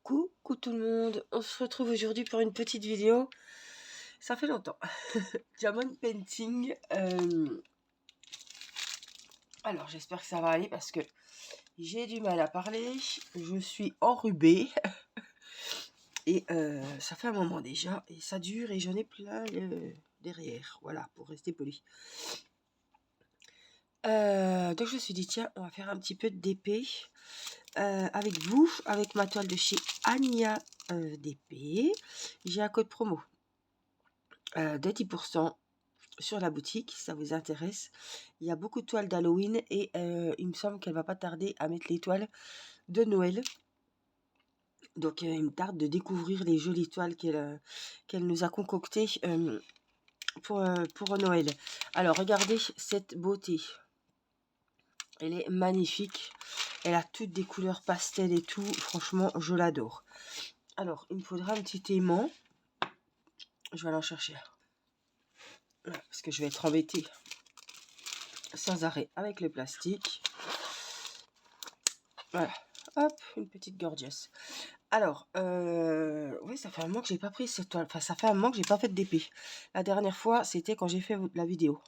Coucou tout le monde, on se retrouve aujourd'hui pour une petite vidéo. Ça fait longtemps. Diamond painting. Alors j'espère que ça va aller parce que j'ai du mal à parler. Je suis enrhumée et ça fait un moment déjà et ça dure et j'en ai plein derrière. Voilà, pour rester poli. Donc je me suis dit tiens, on va faire un petit peu de DP avec vous, avec ma toile de chez Ania DP. J'ai un code promo de 10% sur la boutique, si ça vous intéresse. Il y a beaucoup de toiles d'Halloween et il me semble qu'elle va pas tarder à mettre les toiles de Noël. Donc il me tarde de découvrir les jolies toiles qu'elle nous a concoctées pour Noël. Alors regardez cette beauté. Elle est magnifique. Elle a toutes des couleurs pastel et tout. Franchement, je l'adore. Alors, il me faudra un petit aimant. Je vais aller en chercher. Voilà, parce que je vais être embêtée sans arrêt avec le plastique. Voilà. Hop, une petite gorgeous. Alors, oui, ça fait un moment que j'ai pas pris cette toile. Enfin, ça fait un moment que j'ai pas fait de DP. La dernière fois, c'était quand j'ai fait la vidéo.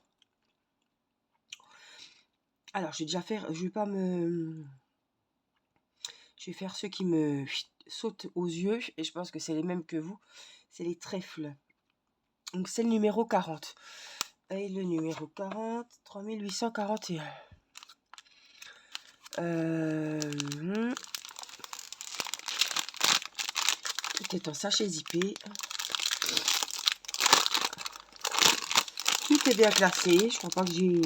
Alors, je vais déjà faire. Je vais pas me. Je vais faire ceux qui me sautent aux yeux. Et je pense que c'est les mêmes que vous. C'est les trèfles. Donc, c'est le numéro 40. Et le numéro 40, 3841. Tout est en sachet zippé. Tout est bien classé. Je crois pas que j'ai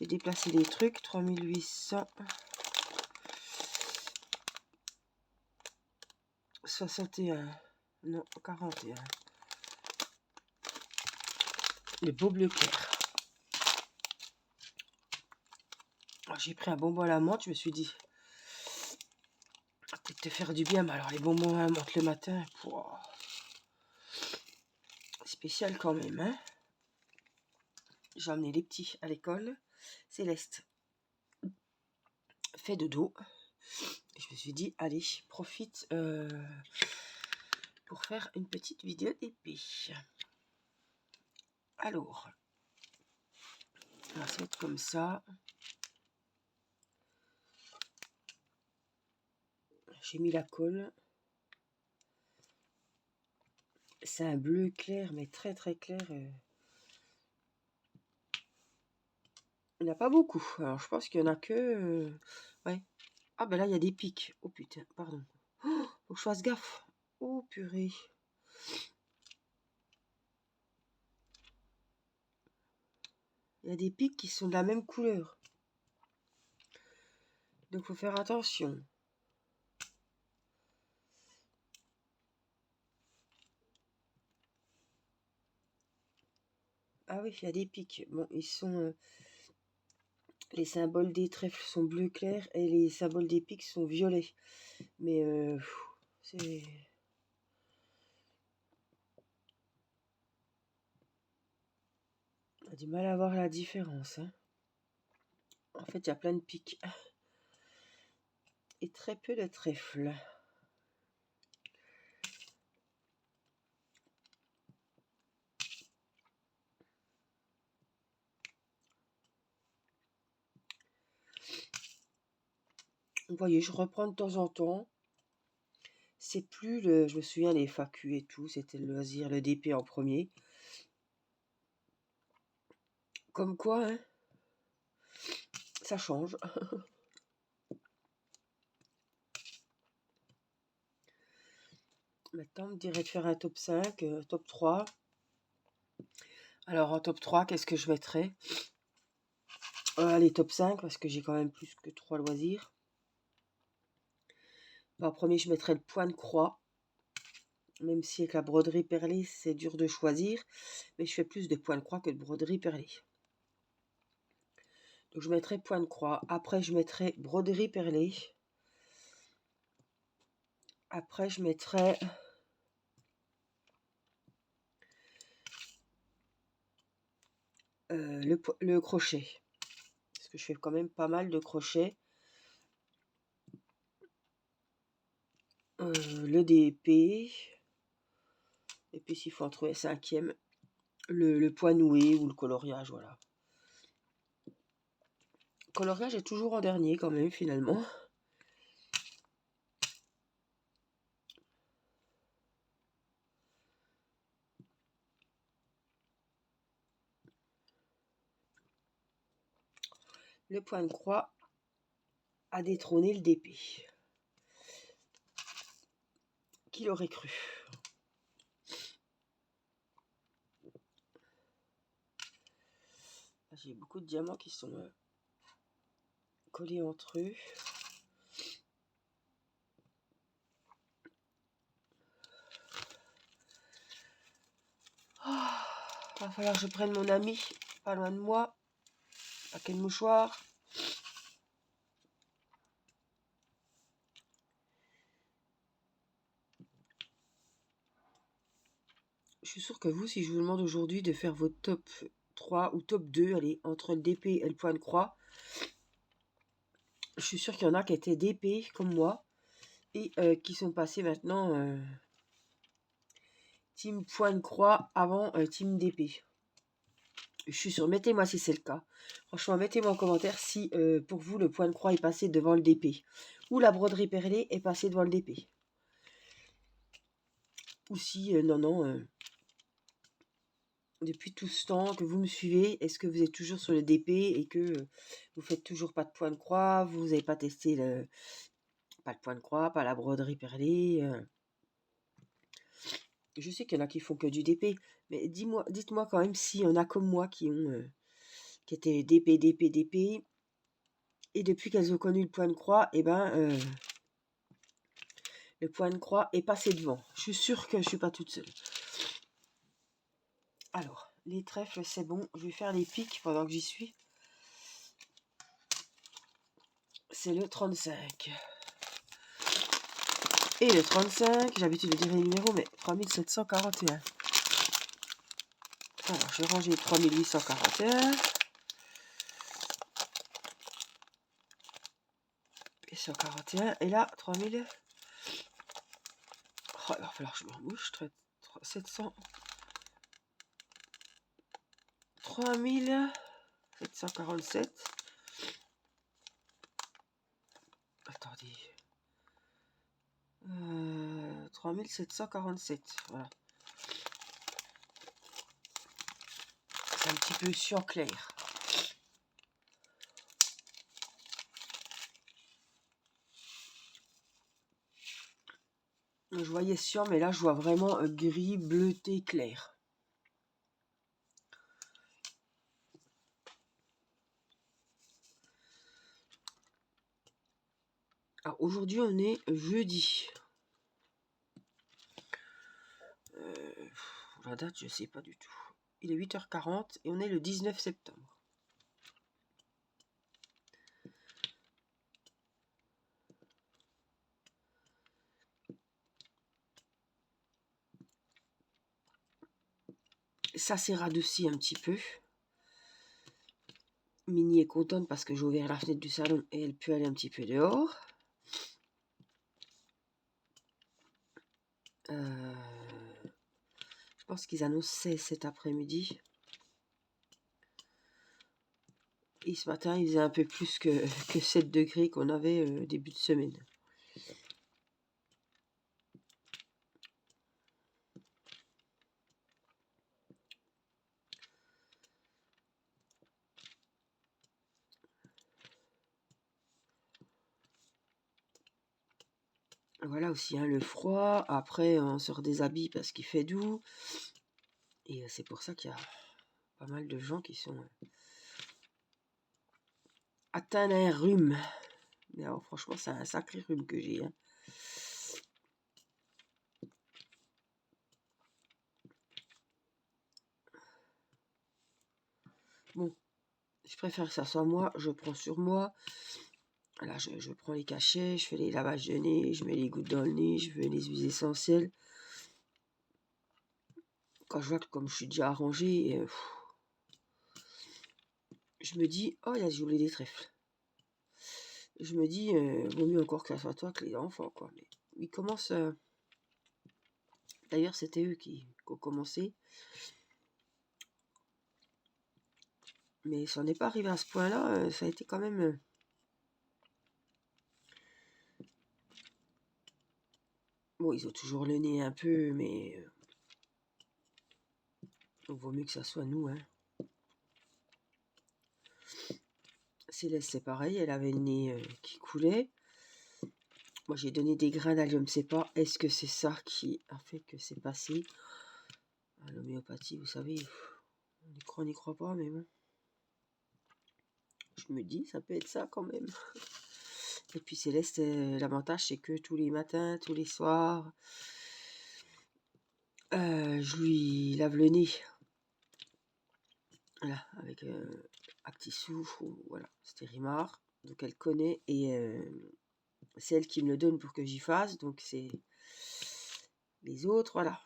déplacé les trucs. 3861. Non, 41. Le beau bleu clair. J'ai pris un bonbon à la menthe. Je me suis dit, peut-être te faire du bien. Mais alors, les bonbons à la menthe le matin, spécial quand même. Hein. J'ai emmené les petits à l'école. Céleste fait dodo. Et je me suis dit, allez, profite pour faire une petite vidéo d'épée. Alors, on va se mettre comme ça. J'ai mis la colle. C'est un bleu clair, mais très très clair. Il n'y en a pas beaucoup. Alors, je pense qu'il y en a que... ouais. Ah, ben là, il y a des pics. Oh putain, pardon. Oh, faut que je fasse gaffe. Oh purée. Il y a des pics qui sont de la même couleur. Donc, faut faire attention. Ah oui, il y a des pics. Bon, ils sont... les symboles des trèfles sont bleu clair et les symboles des pics sont violets. Mais c'est... On a du mal à voir la différence. Hein. En fait, il y a plein de pics. Et très peu de trèfles. Vous voyez, je reprends de temps en temps. C'est plus le... Je me souviens, les FAQ et tout, c'était le loisir, le DP en premier. Comme quoi, hein, ça change. Maintenant, on me dirait de faire un top 5, top 3. Alors, en top 3, qu'est-ce que je mettrais? Allez, top 5, parce que j'ai quand même plus que 3 loisirs. En premier, je mettrais le point de croix. Même si avec la broderie perlée, c'est dur de choisir. Mais je fais plus de points de croix que de broderie perlée. Donc, je mettrai point de croix. Après, je mettrai broderie perlée. Après, je mettrai... le crochet. Parce que je fais quand même pas mal de crochets. le DP. Et puis s'il faut en trouver un cinquième, le point noué ou le coloriage, voilà. Coloriage est toujours en dernier quand même finalement. Le point de croix a détrôné le DP. Qui l'aurait cru? J'ai beaucoup de diamants qui sont collés entre eux. Va falloir que je prenne mon ami pas loin de moi. Paquet de mouchoirs. Je suis sûre que vous, si je vous demande aujourd'hui de faire votre top 3 ou top 2, allez, entre le DP et le point de croix, je suis sûre qu'il y en a qui étaient DP comme moi et qui sont passés maintenant team point de croix avant team DP. Je suis sûre, mettez-moi si c'est le cas. Franchement, mettez-moi en commentaire si pour vous le point de croix est passé devant le DP ou la broderie perlée est passée devant le DP. Ou si, non, depuis tout ce temps que vous me suivez, est-ce que vous êtes toujours sur le DP et que vous faites toujours pas de point de croix, vous n'avez pas testé pas le point de croix, pas la broderie perlée. Je sais qu'il y en a qui font que du DP, mais dites-moi quand même s'il y en a comme moi qui étaient DP, DP, DP, et depuis qu'elles ont connu le point de croix, et ben le point de croix est passé devant. Je suis sûre que je suis pas toute seule. Alors, les trèfles, c'est bon. Je vais faire les pics pendant que j'y suis. C'est le 35. Et le 35, j'ai l'habitude de dire les numéros, mais 3741. Alors, je vais ranger 3841. Et 141. Et là, 3000. Oh, il va falloir que je me rebouche. 700. 3747. Attendez. 3747. Voilà. C'est un petit peu cyan clair. Je voyais cyan, mais là, je vois vraiment gris bleuté clair. Alors, aujourd'hui, on est jeudi. La date, je sais pas du tout. Il est 8h40 et on est le 19 septembre. Ça s'est radouci un petit peu. Mini est contente parce que j'ai ouvert la fenêtre du salon et elle peut aller un petit peu dehors. Je pense qu'ils annonçaient cet après-midi. Et ce matin, il faisait un peu plus que 7 degrés qu'on avait début de semaine. Voilà aussi hein, le froid. Après, on se redéshabille parce qu'il fait doux. Et c'est pour ça qu'il y a pas mal de gens qui sont atteints d'un rhume. Mais alors, franchement, c'est un sacré rhume que j'ai. Hein. Bon, je préfère que ça soit moi. Je prends sur moi. Là, je prends les cachets, je fais les lavages de nez, je mets les gouttes dans le nez, je fais les huiles essentielles. Quand je vois que comme je suis déjà arrangée, je me dis, oh, il a oublié des trèfles. Je me dis, vaut mieux encore que ça soit toi que les enfants, quoi. Mais ils commencent... D'ailleurs, c'était eux qui ont commencé. Mais ça n'est pas arrivé à ce point-là. Ça a été quand même... Bon, ils ont toujours le nez un peu, mais... il vaut mieux que ça soit nous, hein. Céleste, c'est pareil. Elle avait le nez qui coulait. Moi, j'ai donné des grains d'allium, c'est pas. Est-ce que c'est ça qui a fait que c'est passé? L'homéopathie, vous savez, on n'y croit pas, mais bon. Je me dis, ça peut être ça quand même. Et puis Céleste, l'avantage, c'est que tous les matins, tous les soirs, je lui lave le nez. Voilà, avec Actisouffle, ou voilà, Stérimar. Donc elle connaît et c'est elle qui me le donne pour que j'y fasse. Donc c'est les autres, voilà.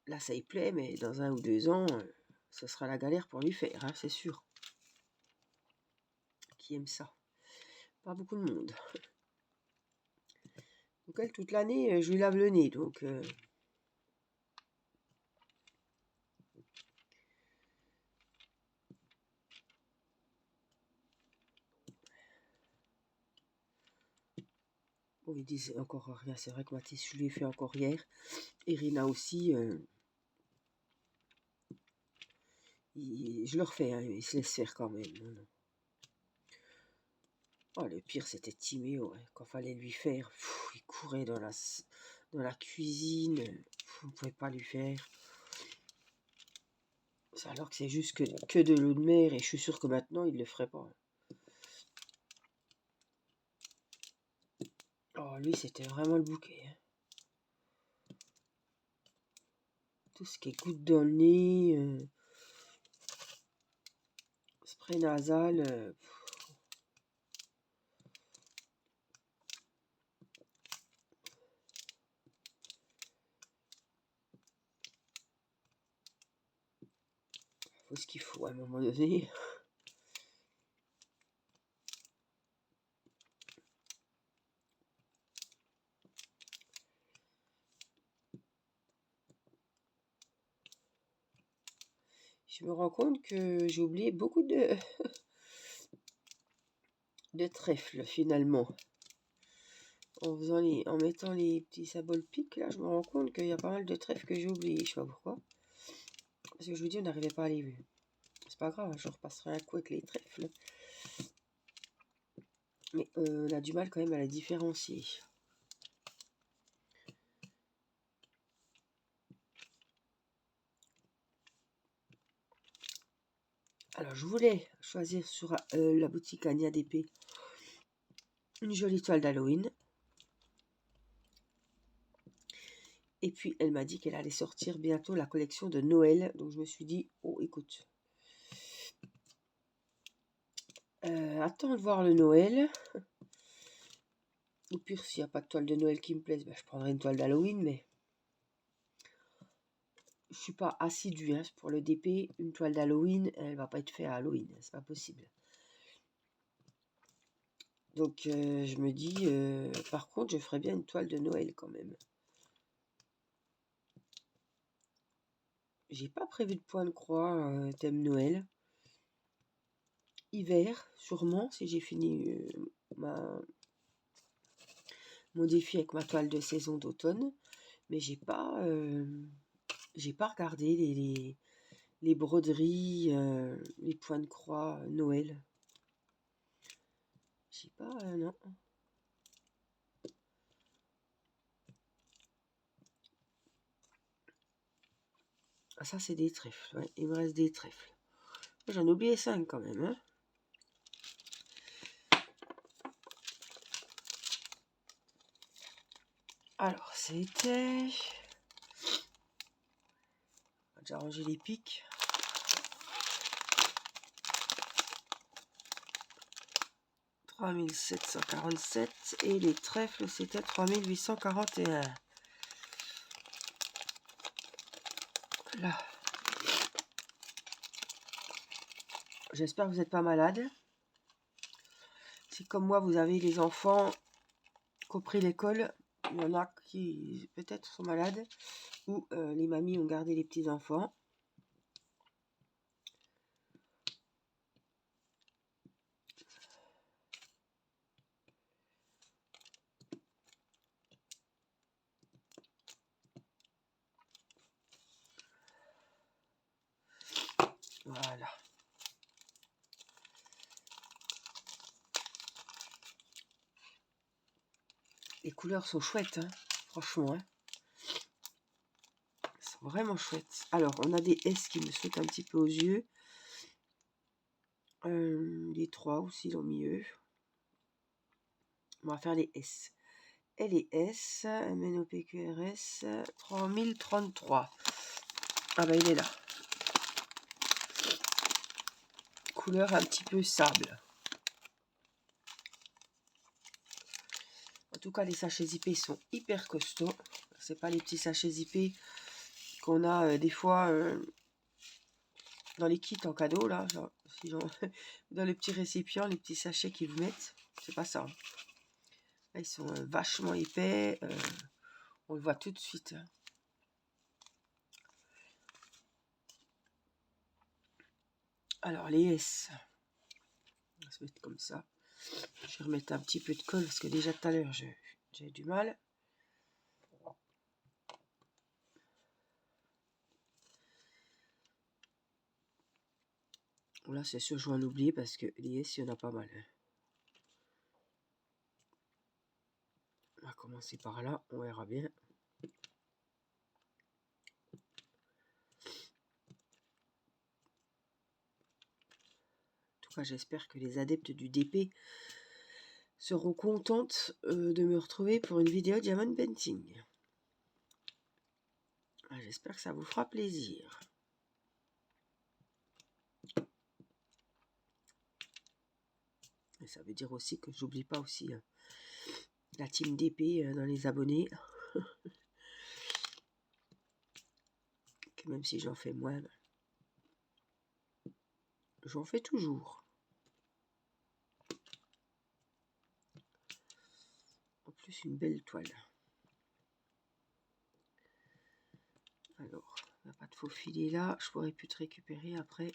Là, ça y plaît, mais dans 1 ou 2 ans, ce sera la galère pour lui faire, hein, c'est sûr. Qui aime ça? Pas beaucoup de monde. Donc elle, toute l'année, je lui lave le nez. Donc bon, ils disent encore rien. C'est vrai que Mathis, je lui ai fait encore hier. Irina aussi. Je le refais, hein, il se laisse faire quand même. Non, non. Oh, le pire, c'était Timéo. Hein, quand fallait lui faire, il courait dans la cuisine. On ne pouvait pas lui faire. Alors que c'est juste que de l'eau de mer. Et je suis sûre que maintenant, il ne le ferait pas. Oh, lui, c'était vraiment le bouquet. Hein. Tout ce qui est goutte dans le nez, spray nasal. Faut ce qu'il faut à un moment donné. Je me rends compte que j'ai oublié beaucoup de trèfles finalement. En mettant les petits sabots piques là, je me rends compte qu'il y a pas mal de trèfles que j'ai oublié. Je sais pas pourquoi. Parce que je vous dis, on n'arrivait pas à les voir. C'est pas grave, je repasserai un coup avec les trèfles. Mais on a du mal quand même à les différencier. Alors, je voulais choisir sur la boutique Ania d'épée une jolie toile d'Halloween. Et puis, elle m'a dit qu'elle allait sortir bientôt la collection de Noël. Donc, je me suis dit, oh, écoute, attends de voir le Noël. Au pire, s'il n'y a pas de toile de Noël qui me plaise, ben, je prendrai une toile d'Halloween, mais je suis pas assidue hein, pour le DP. Une toile d'Halloween, elle va pas être faite à Halloween, c'est pas possible. Donc, je me dis, par contre, je ferais bien une toile de Noël quand même. J'ai pas prévu de point de croix thème Noël. Hiver, sûrement, si j'ai fini mon défi avec ma toile de saison d'automne. Mais j'ai pas regardé les broderies, les points de croix Noël. J'ai pas, non. Ah, ça, c'est des trèfles. Ouais, il me reste des trèfles. J'en ai oublié 5 quand même. Hein. Alors, c'était... On va déjà ranger les pics. « 3747 et les trèfles, c'était 3841. Là. J'espère que vous n'êtes pas malade. Si comme moi, vous avez les enfants compris l'école, il y en a qui peut-être sont malades ou les mamies ont gardé les petits-enfants. Voilà. Les couleurs sont chouettes, hein, franchement. Hein. Elles sont vraiment chouettes. Alors, on a des S qui me sautent un petit peu aux yeux. Les 3 aussi dans le milieu. On va faire les S. Et les S, MNOPQRS 3033. Ah ben il est là. Couleur un petit peu sable. En tout cas, les sachets zippés sont hyper costauds. C'est pas les petits sachets zippés qu'on a des fois dans les kits en cadeau là, genre, dans les petits récipients, les petits sachets qu'ils vous mettent. C'est pas ça. Là, ils sont vachement épais. On le voit tout de suite. Hein. Alors les S, on va se mettre comme ça. Je vais remettre un petit peu de colle parce que déjà tout à l'heure j'ai du mal. Là c'est sûr je vais en oublier parce que les S il y en a pas mal. Hein. On va commencer par là, on verra bien. En tout cas j'espère que les adeptes du DP seront contentes de me retrouver pour une vidéo Diamond Painting. J'espère que ça vous fera plaisir. Et ça veut dire aussi que j'oublie pas aussi la team DP dans les abonnés. Que même si j'en fais moins, j'en fais toujours. En plus une belle toile. Alors, il n'y a pas de faux filet là. Je pourrais plus te récupérer après.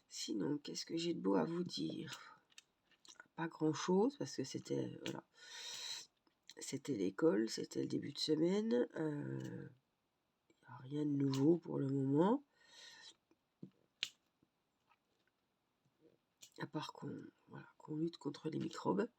Sinon, qu'est-ce que j'ai de beau à vous dire? Pas grand-chose parce que c'était voilà, c'était l'école, c'était le début de semaine. Rien de nouveau pour le moment. À part qu'on lutte contre les microbes.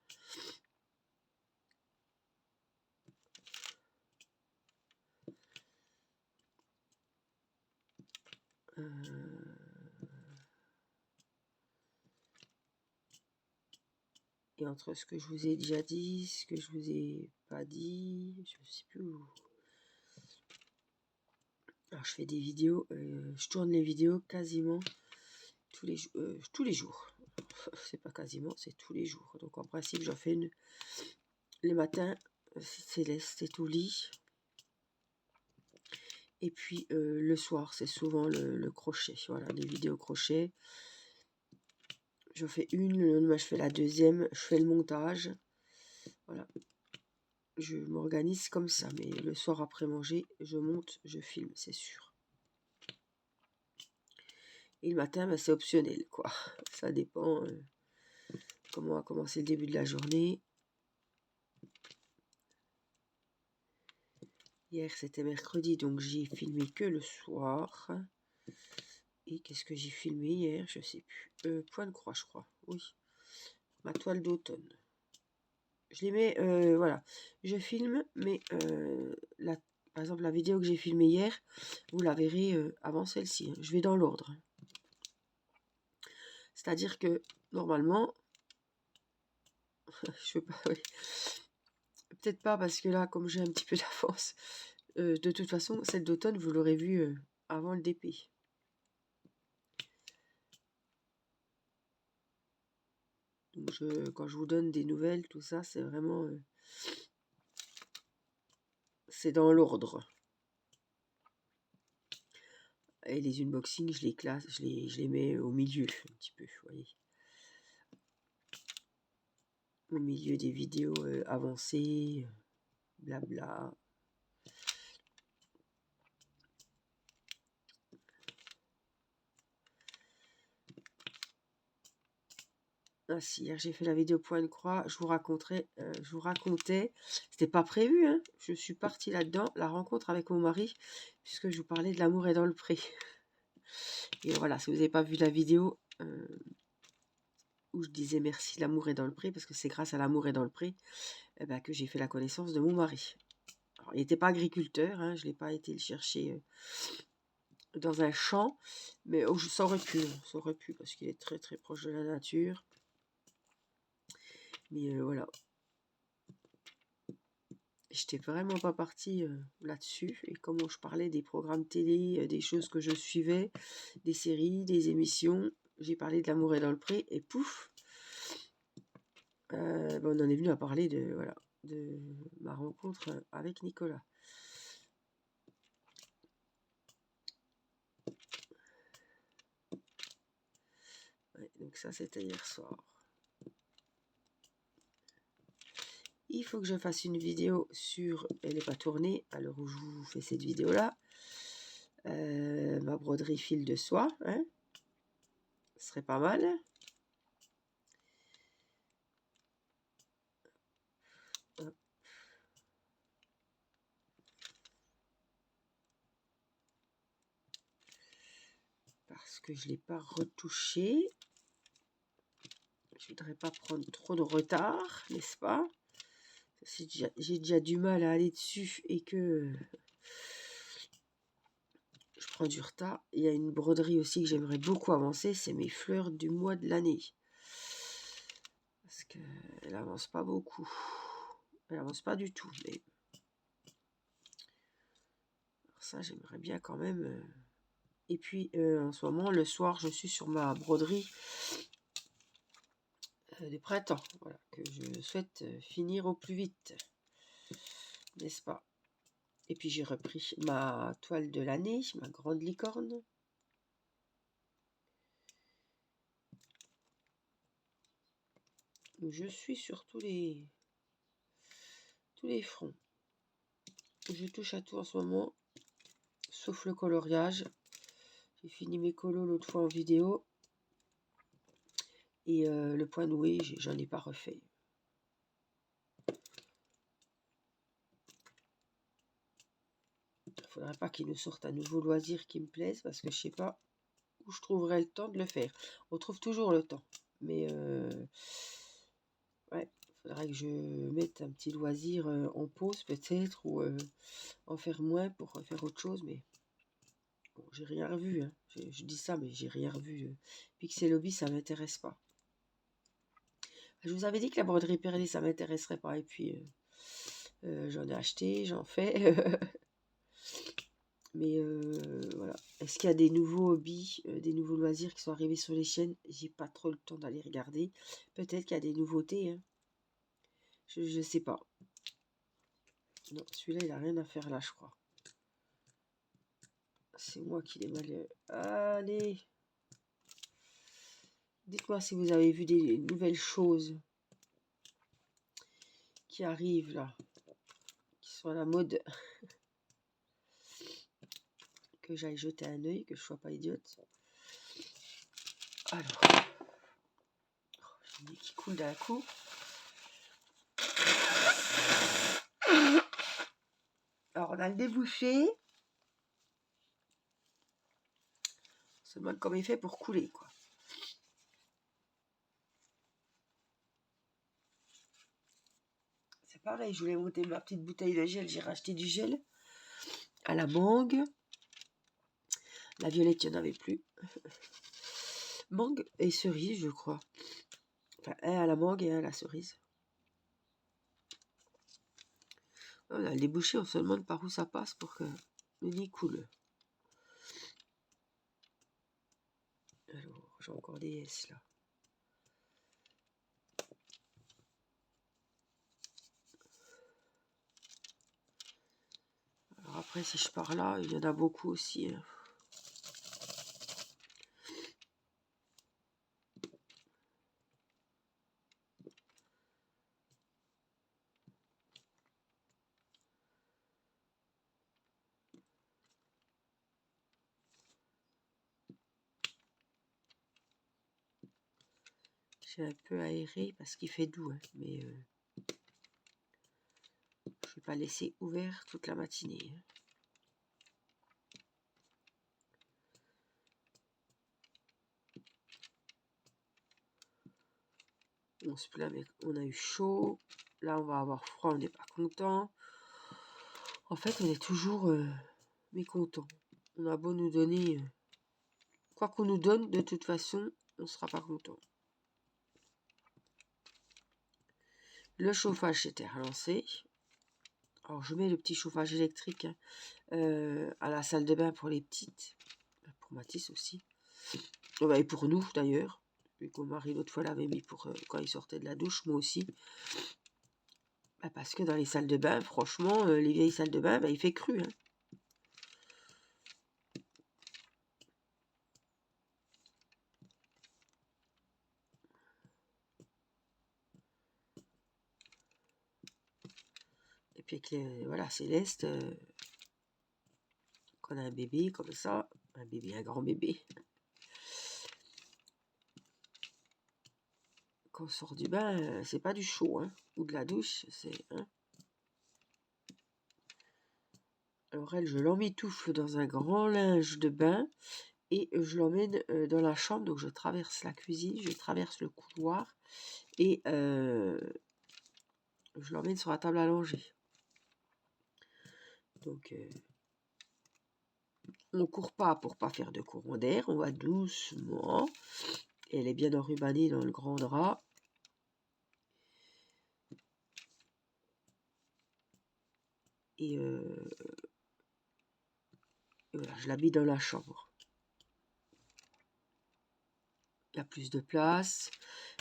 Et entre ce que je vous ai déjà dit, ce que je vous ai pas dit, je ne sais plus où. Alors je fais des vidéos, je tourne les vidéos quasiment tous les jours. C'est pas quasiment, c'est tous les jours. Donc en principe, j'en fais une les matins, Céleste est au lit. Et puis le soir, c'est souvent le crochet. Voilà, les vidéos crochet. J'en fais une, le lendemain, je fais la deuxième, je fais le montage. Voilà. Je m'organise comme ça, mais le soir après manger, je monte, je filme, c'est sûr. Et le matin, ben, c'est optionnel, quoi. Ça dépend comment a commencé le début de la journée. Hier, c'était mercredi, donc j'ai filmé que le soir. Et qu'est-ce que j'ai filmé hier? Je sais plus. Point de croix, je crois. Oui. Ma toile d'automne. Je les mets, voilà. Je filme, mais par exemple, la vidéo que j'ai filmée hier, vous la verrez avant celle-ci. Hein. Je vais dans l'ordre. C'est-à-dire que, normalement, je veux pas... Oui. Peut-être pas, parce que là, comme j'ai un petit peu d'avance, de toute façon, celle d'automne, vous l'aurez vue avant le DP. Donc, quand je vous donne des nouvelles, tout ça, c'est vraiment... c'est dans l'ordre. Et les unboxings, je les classe, je les mets au milieu, un petit peu, vous voyez. Au milieu des vidéos avancées, blabla. Ah si, hier j'ai fait la vidéo point de croix, je vous racontais, c'était pas prévu, hein. Je suis partie là-dedans, la rencontre avec mon mari, puisque je vous parlais de l'amour est dans le pré. Et voilà, si vous n'avez pas vu la vidéo où je disais merci, l'amour est dans le pré, parce que c'est grâce à l'amour est dans le pré que j'ai fait la connaissance de mon mari. Alors, il n'était pas agriculteur, hein, je n'ai pas été le chercher dans un champ, mais ça aurait pu, parce qu'il est très très proche de la nature. Mais voilà. J'étais vraiment pas partie là-dessus. Et comment je parlais des programmes télé, des choses que je suivais, des séries, des émissions, j'ai parlé de l'amour est dans le pré, et pouf, on en est venu à parler de ma rencontre avec Nicolas. Ouais, donc ça, c'était hier soir. Il faut que je fasse une vidéo sur, elle n'est pas tournée à l'heure où je vous fais cette vidéo-là, ma broderie fil de soie, hein, ce serait pas mal. Hop. Parce que je ne l'ai pas retouché. Je voudrais pas prendre trop de retard, n'est-ce pas? J'ai déjà du mal à aller dessus et que je prends du retard. Il y a une broderie aussi que j'aimerais beaucoup avancer, c'est mes fleurs du mois de l'année. Parce qu'elle avance pas beaucoup. Elle avance pas du tout. Mais alors ça, j'aimerais bien quand même. Et puis, en ce moment, le soir, je suis sur ma broderie de printemps. Voilà, que je souhaite finir au plus vite. N'est-ce pas? Et puis j'ai repris ma toile de l'année, ma grande licorne. Je suis sur tous les fronts. Je touche à tout en ce moment, sauf le coloriage. J'ai fini mes colos l'autre fois en vidéo. Et le point noué, j'en ai pas refait. Il ne faudrait pas qu'il nous sorte un nouveau loisir qui me plaise, parce que je sais pas où je trouverai le temps de le faire. On trouve toujours le temps. Mais ouais, il faudrait que je mette un petit loisir en pause peut-être, ou en faire moins pour faire autre chose, mais bon, j'ai rien revu, hein. Je dis ça, mais j'ai rien revu. Pixel Hobby, ça m'intéresse pas. Je vous avais dit que la broderie perlée, ça m'intéresserait pas, et puis j'en ai acheté, j'en fais. Mais voilà. Est-ce qu'il y a des nouveaux hobbies, des nouveaux loisirs qui sont arrivés sur les chaînes? J'ai pas trop le temps d'aller regarder. Peut-être qu'il y a des nouveautés, hein. Je sais pas. Non, celui-là, il a rien à faire là, je crois. C'est moi qui l'ai mal... Allez! Dites-moi si vous avez vu des nouvelles choses qui arrivent là, qui sont à la mode. Que j'aille jeter un œil, que je sois pas idiote. Alors, j'ai le nez qui coule d'un coup. Alors, on a le débouché. On se demande comment il fait pour couler, quoi. C'est pareil, je voulais monter ma petite bouteille de gel. J'ai racheté du gel à la mangue. La violette, il n'y en avait plus. Mangue et cerise, je crois. Enfin, un à la mangue et un à la cerise. On a le débouché, on se demande par où ça passe pour que le nez coule. Alors, j'ai encore des S là. Alors après, si je pars là, il y en a beaucoup aussi, hein. J'ai un peu aéré parce qu'il fait doux, hein, mais je vais pas laisser ouvert toute la matinée. Hein. On se plaint, mais on a eu chaud. Là, on va avoir froid, on n'est pas content. En fait, on est toujours mécontent. On a beau nous donner... quoi qu'on nous donne, de toute façon, on ne sera pas content. Le chauffage s'était relancé. Alors, je mets le petit chauffage électrique à la salle de bain pour les petites. Pour Mathis aussi. Et pour nous, d'ailleurs. Vu que mon mari, l'autre fois, l'avait mis pour quand il sortait de la douche. Moi aussi. Parce que dans les salles de bain, franchement, les vieilles salles de bain, il fait cru. Hein. Et puis avec voilà, Céleste, qu'on a un bébé comme ça, un grand bébé. Quand on sort du bain, c'est pas du chaud, hein, ou de la douche, c'est... Hein. Alors elle, je l'emmitoufle dans un grand linge de bain et je l'emmène dans la chambre. Donc je traverse la cuisine, je traverse le couloir et je l'emmène sur la table à langer. Donc on court pas pour pas faire de courant d'air, on va doucement. Et elle est bien enrubannée dans le grand drap. Et voilà, je la mets dans la chambre. Il y a plus de place,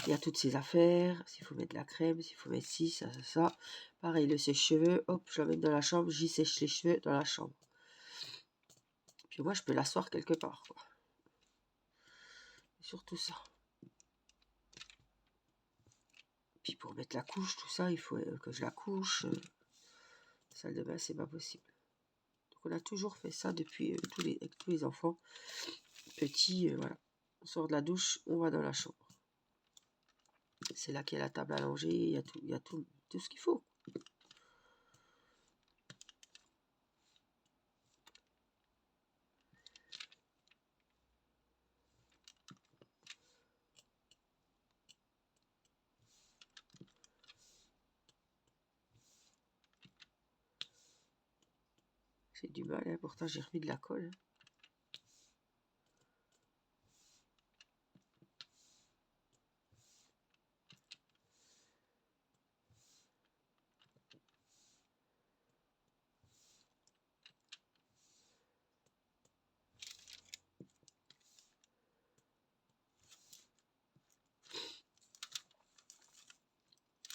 il y a toutes ses affaires, s'il faut mettre de la crème, s'il faut mettre ci, ça. Pareil, le sèche-cheveux, hop, je l'emmène dans la chambre, j'y sèche les cheveux dans la chambre. Puis moi, je peux l'asseoir quelque part, quoi. Surtout ça. Puis pour mettre la couche, tout ça, il faut que je la couche. Salle de bain, c'est pas possible. Donc on a toujours fait ça depuis avec tous les enfants. Petits, voilà. On sort de la douche, on va dans la chambre. C'est là qu'il y a la table à langer, il y a tout ce qu'il faut. J'ai du mal, hein, pourtant j'ai remis de la colle. Hein.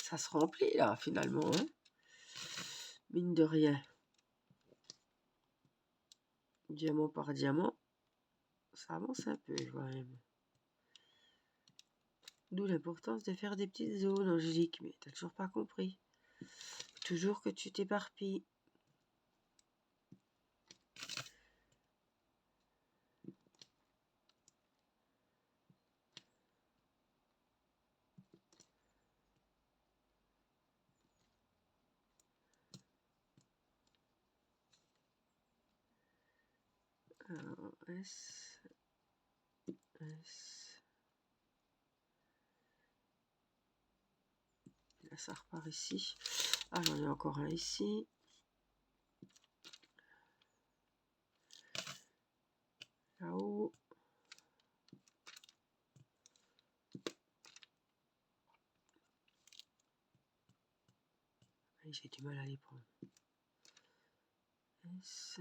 Ça se remplit là finalement, hein. Mine de rien. Diamant par diamant, ça avance un peu quand même. D'où l'importance de faire des petites zones, Angélique, mais t'as toujours pas compris. Toujours que tu t'éparpilles. Alors, S. Là, ça repart ici. Ah, j'en ai encore un ici. Là-haut. J'ai du mal à les prendre. S.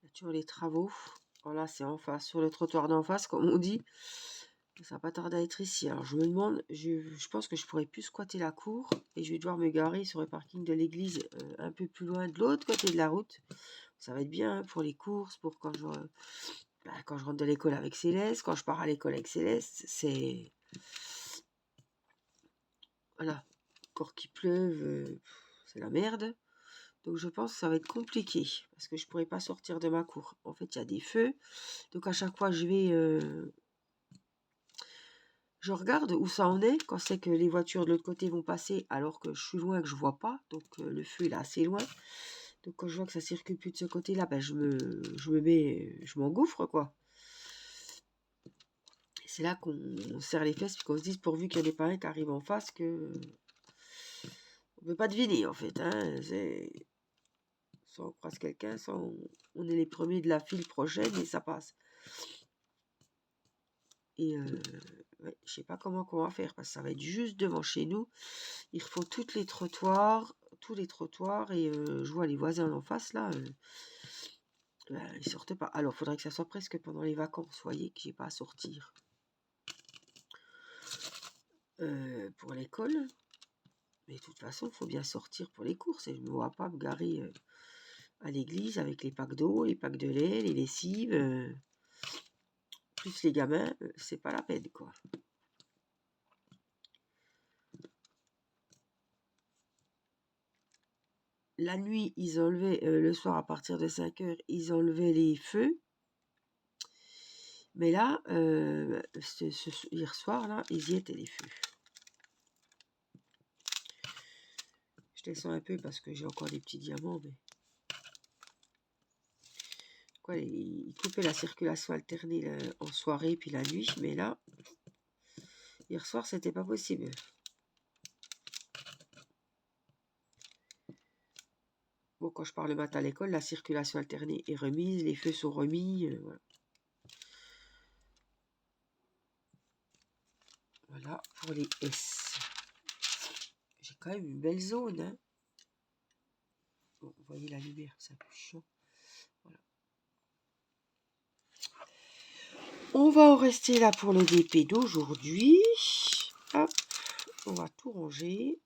Il y a toujours les travaux. Voilà, c'est en face, sur le trottoir d'en face, comme on dit. Ça va pas tarder à être ici. Alors je me demande, je pense que je pourrais plus squatter la cour et je vais devoir me garer sur le parking de l'église un peu plus loin de l'autre côté de la route. Ça va être bien pour les courses, pour quand je rentre de l'école avec Céleste, quand je pars à l'école avec Céleste, c'est... Voilà, encore qu'il pleuve, c'est la merde. Donc je pense que ça va être compliqué, parce que je pourrais pas sortir de ma cour. En fait, il y a des feux, donc à chaque fois je regarde où ça en est, quand c'est que les voitures de l'autre côté vont passer, alors que je suis loin, que je vois pas, donc le feu il est assez loin. Donc quand je vois que ça circule plus de ce côté-là, ben je m'engouffre quoi. Et c'est là qu'on serre les fesses, puis qu'on se dise pourvu qu'il n'y en ait pas un qui arrive en face, que on peut pas deviner en fait. Hein, soit on croise quelqu'un, soit on est les premiers de la file prochaine et ça passe. Et ouais, je sais pas comment on va faire, parce que ça va être juste devant chez nous. Il faut tous les trottoirs, et je vois les voisins en face là, ben, ils sortent pas. Alors, il faudrait que ça soit presque pendant les vacances, vous voyez, que j'ai pas à sortir pour l'école. Mais de toute façon, il faut bien sortir pour les courses, et je ne me vois pas me garer à l'église avec les packs d'eau, les packs de lait, les lessives, plus les gamins, c'est pas la peine quoi. La nuit, ils enlevaient, le soir à partir de 5 heures, ils enlevaient les feux. Mais là, hier soir, là, ils y étaient les feux. Je descends un peu parce que j'ai encore des petits diamants, mais quoi, ils coupaient la circulation alternée en soirée puis la nuit, mais là, hier soir, c'était pas possible. Bon, quand je pars le matin à l'école, la circulation alternée est remise, les feux sont remis, voilà. Voilà pour les S. J'ai quand même une belle zone, hein. Bon, vous voyez la lumière, c'est un peu chiant. Voilà. On va en rester là pour le DP d'aujourd'hui. Hop, on va tout ranger.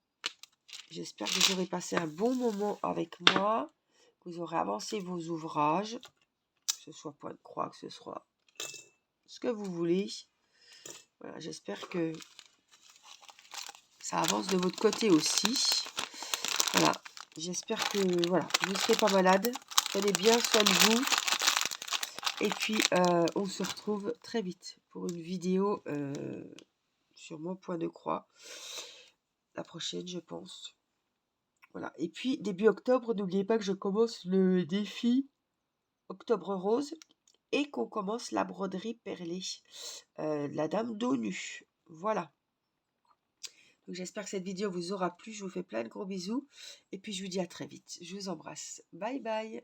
J'espère que vous aurez passé un bon moment avec moi, que vous aurez avancé vos ouvrages, que ce soit point de croix, que ce soit ce que vous voulez. Voilà, j'espère que ça avance de votre côté aussi. Voilà, j'espère que voilà, vous ne serez pas malade. Prenez bien soin de vous. Et puis, on se retrouve très vite pour une vidéo sur mon point de croix. La prochaine, je pense. Voilà. Et puis, début octobre, n'oubliez pas que je commence le défi Octobre Rose et qu'on commence la broderie perlée de la Dame dos nue. Voilà. Donc, j'espère que cette vidéo vous aura plu. Je vous fais plein de gros bisous. Et puis, je vous dis à très vite. Je vous embrasse. Bye bye.